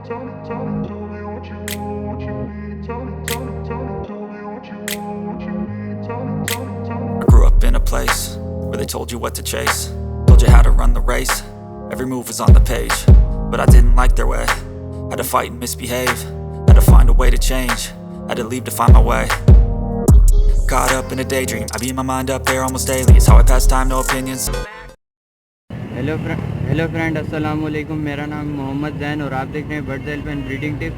grew up in a place where they told you what to chase, told you how to run the race. Every move was on the page, but I didn't like their way. Had to fight and misbehave, had to find a way to change, had to leave to find my way. Caught up in a daydream, I beat my mind up there almost daily. It's how I pass time, no opinions. Hello friend, अस्सलाम वालेकुम। मेरा नाम मोहम्मद ज़ैन और आप देख रहे हैं bird self and breeding tips.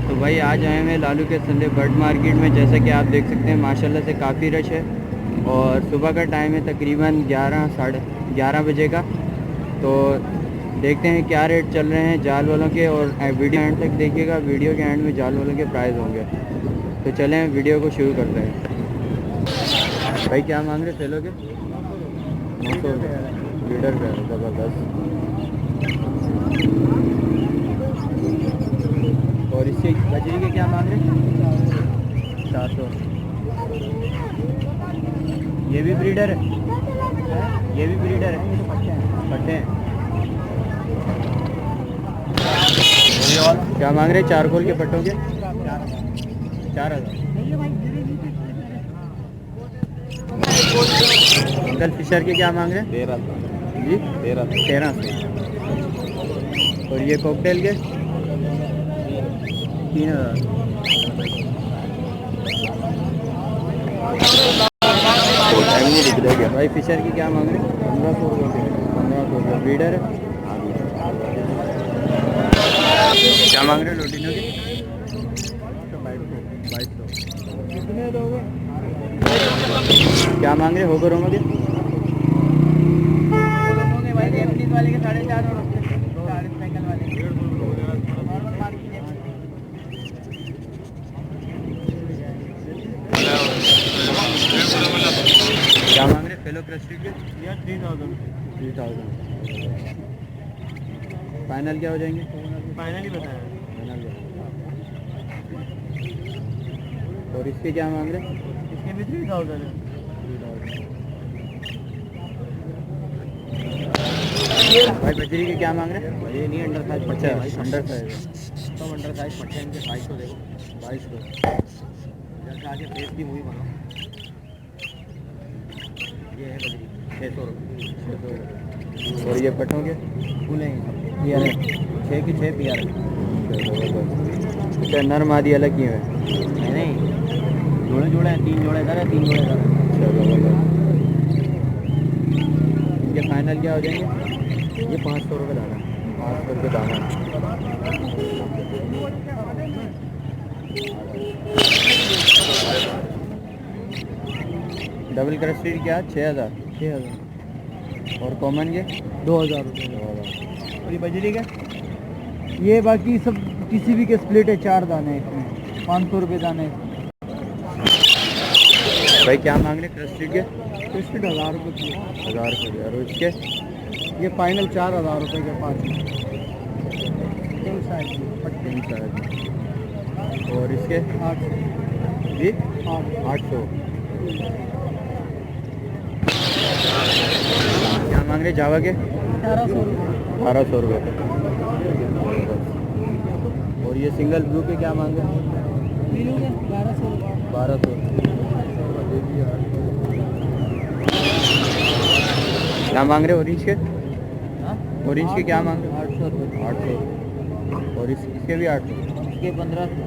तो भाई आज आए हैं लालूखेत संडे बर्ड मार्केट में। जैसा कि आप देख सकते हैं माशाल्लाह से काफ़ी रश है और सुबह का टाइम है तकरीबन 11 बजे का। तो देखते हैं क्या रेट चल रहे हैं जाल वालों के, और वीडियो एंड तक देखिएगा। वीडियो के एंड में जाल वालों के प्राइस होंगे। तो चलें वीडियो को शुरू करते हैं। भाई क्या मांग रहे फेलो के? 900 रुपये लीटर का ज़बरदस्त। और इसके बजरी के क्या मांग रहे? 400। ये भी ब्रीडर है, ये भी ब्रीडर है, पट्टे हैं। क्या मांग रहे चारकोल के पट्टों के? 4000। अंकल फिशर के क्या मांग रहे हैं? 1300 जी, 1300। और ये कॉकटेल के 3000। भाई फिशर की क्या मांग रहे हैं? 1500 रुपये। 1500 रुपये ब्रीडर है। क्या मांग रहे हैं लोटिनो के? 2200। कितने दोगे? क्या मांग रहे होगर होंगे? भाई वाले के 4.5 और साइकिल वाले क्या मांग रहे फेलो क्रेस्टेड के? 3000। फाइनल क्या हो जाएंगे? फाइनल ही बताया। और इसके क्या मांग रहे? इसके भी 3000 है। भाई बजरी के क्या मांग रहे हैं? ये नहीं अंडर साइज पट्टे हैं भाई, अंडर साइज तो अंडर साइज पट्टे हैं इनके 2200। देखो 2200। जैसे आगे फेस की मूवी बनाओ। ये है बजरी 600 रुपये। और ये पट्टों के फूल हैं पीआर है 6 की 6 पीआर है। नर मादी अलग क्यों है? नहीं जोड़े हैं, 3 जोड़े इधर है, 3 जोड़े इधर है। ये फाइनल क्या हो जाएंगे? ये 500 रुपये दाना। 500 रुपये दाना। डबल क्रेस्टेड क्या? 6000। और कॉमन के 2000 रुपये। और ये बजरी का? ये बाकी सब किसी भी के स्प्लिट है, 4 दाने इसमें 500 रुपये दाने। भाई क्या मांग रहे क्रेस्टेड के? क्रेस्टेड 1000 रुपये की। 1000 रुपये। और इसके ये फाइनल 4000 रुपये के 5 साइज। और इसके 800 जी, 800। क्या मांग रहे जावा के? 1800 रुपये। और ये सिंगल ब्लू के क्या मांग रहे? 1200। क्या मांग रहे ऑरेंज के? ऑरेंज के क्या मांग रहे? 800 रुपये। 800। और इसके भी 800। इसके 1500।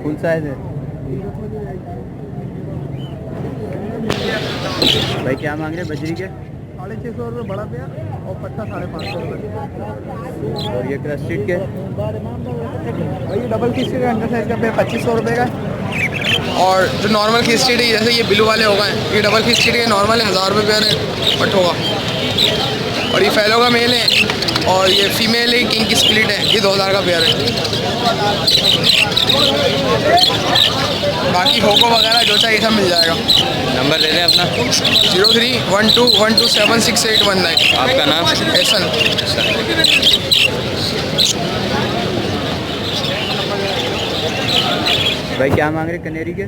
फुल साइज है। भाई क्या मांग रहे बजरी के? 650 रुपये बड़ा पेयर और पट्टा 550 रुपये। और ये क्रेस्टेड के? भाई ये डबल किस्टेड अंडर साइज का पेयर 2500 रुपये का। और जो नॉर्मल किस्टेड है जैसे ये ब्लू वाले हो गए, ये डबल किस्टेड के नॉर्मल है 1000 रुपये पेयर है पट्टों का। और ये फैलो का मेल है और ये फीमेल है किंग की स्प्लिट है, ये 2000 का पेयर है। बाकी होको वगैरह जो चाहिए सब मिल जाएगा। नंबर ले लें अपना 031212768119। आपका नाम? एहसन। भाई क्या मांग रहे कनेरी के?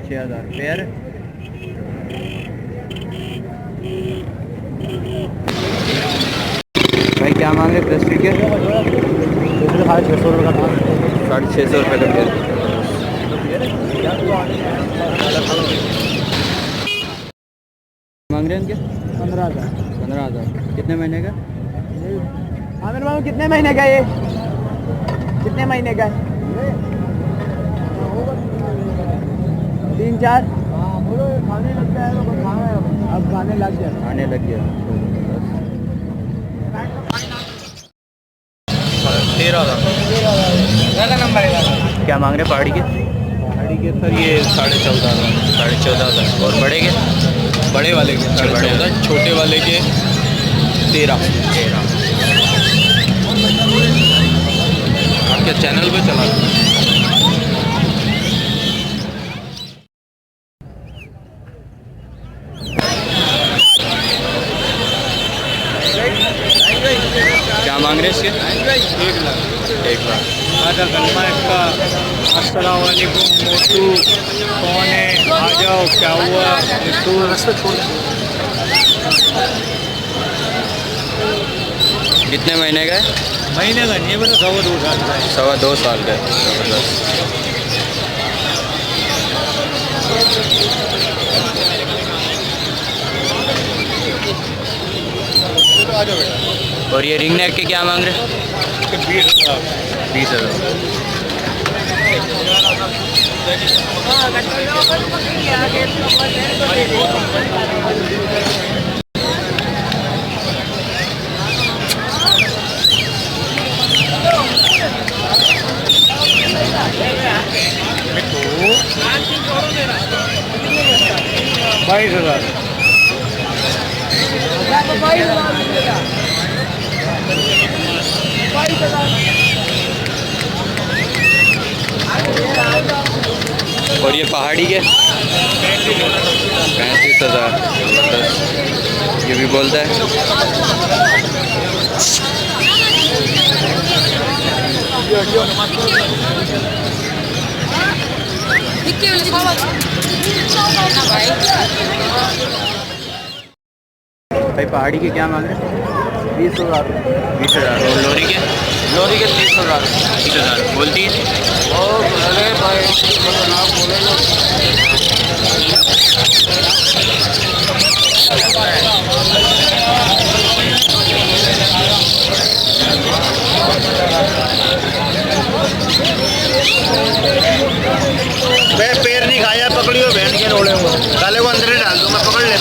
6000 पेयर। क्या मांग रहे प्रेस्टीज के? 650 रुपये का था। 650 रुपये का पेयर मांग रहे हैं इनके? 15,000। 15,000। कितने महीने का? आमिर बाबू कितने महीने का ये? कितने महीने का? 3-4। खाने लग गया है, अब खाने लग गया। आने लग गया। 13,000। क्या मांग रहे हैं पहाड़ी के? गाड़ी के सर ये 14,500। 14,500। और बड़े के? बड़े वाले के 14,500, छोटे वाले के 13। आपके चैनल पे चला क्या मांग रहे हैं इसके? 1 लाख। 1 लाख। आधा कलमा इसका। अस्सलाम वालेकुम मोटू, कौन है? आ जाओ, क्या हुआ? तू रास्ते छोड़। कितने महीने का है? महीने का नहीं है, मतलब 2.25 साल का है। 2.25 साल का है। ज़बरदस्त। आ जाओ बेटा। और ये रिंग नेक के क्या मांग रहे हैं? 20,000। 20,000। बाईस हजार। और ये पहाड़ी के? 35,000। ये भी बोलता है। भाई पहाड़ी के क्या मांग रहे हैं? 20,000। 20,000। और लोरी के? लोरी के 30,000। 30,000। बोलती है? अरे भाई आप बोले लो। पैर नहीं खाया, पकड़ियो बहन के रोड़े को काले को अंदर ही डाल दो। मैं पकड़ ले।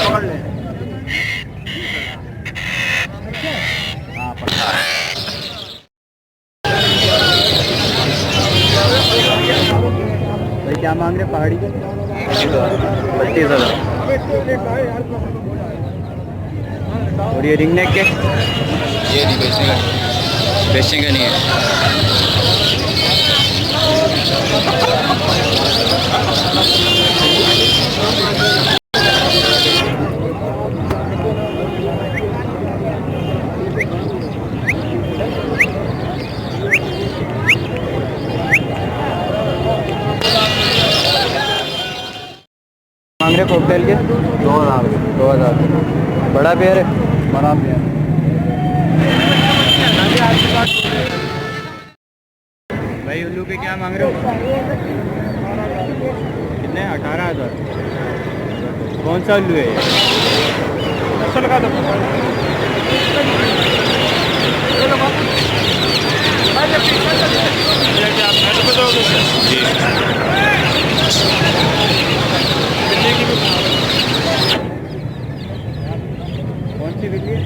भाई क्या मांग रहे हैं पहाड़ी के? 32,000। और ये रिंग नेक के? ये नहीं बेचेगा। बेचने का नहीं है। मांग रहे कॉकटेल के? 2,000। 2,000। बड़ा पेयर है? बड़ा पेयर। भाई उल्लू के क्या मांग रहे हो? कितने? 18,000। कौन सा उल्लू है ये? लगा दो। जी। कौन सी बिल्ली है?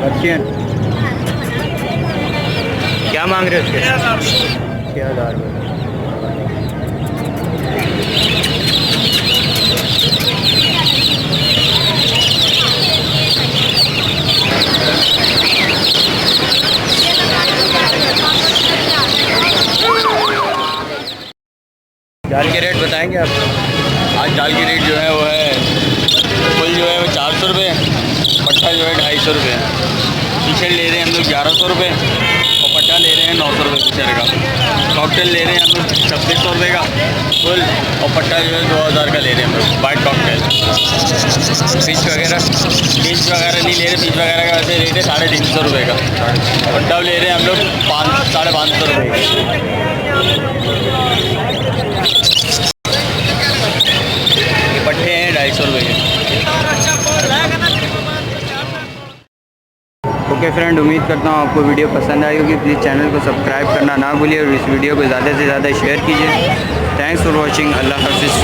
पर्शियन। क्या मांग रहे हो उसके? 6,000 रुपये। जाल के रेट बताएंगे आप? आज जाल की रेट जो है वो है, फुल जो है वो 400 रुपये, पट्टा जो है 250 रुपये। टी शर्ट ले रहे हैं हम लोग 1100 रुपये और पट्टा ले रहे हैं हैं 900 रुपये बिचारे का। कॉकटेल ले रहे हैं हम लोग 2600 रुपये का फुल, और पट्टा जो है 2000 का ले रहे हैं हम लोग वाइट कॉकटेल। पीच वगैरह नहीं ले रहे, पीच वगैरह का वैसे रेट है 350 रुपये का, और डब ले रहे हैं हम लोग 550 रुपये का। ये पट्टे हैं 250 रुपये के। ओके फ्रेंड, उम्मीद करता हूँ आपको वीडियो पसंद आई होगी। प्लीज़ चैनल को सब्सक्राइब करना ना भूलिए और इस वीडियो को ज़्यादा से ज़्यादा शेयर कीजिए। Thanks for watching. अल्लाह हाफिज़।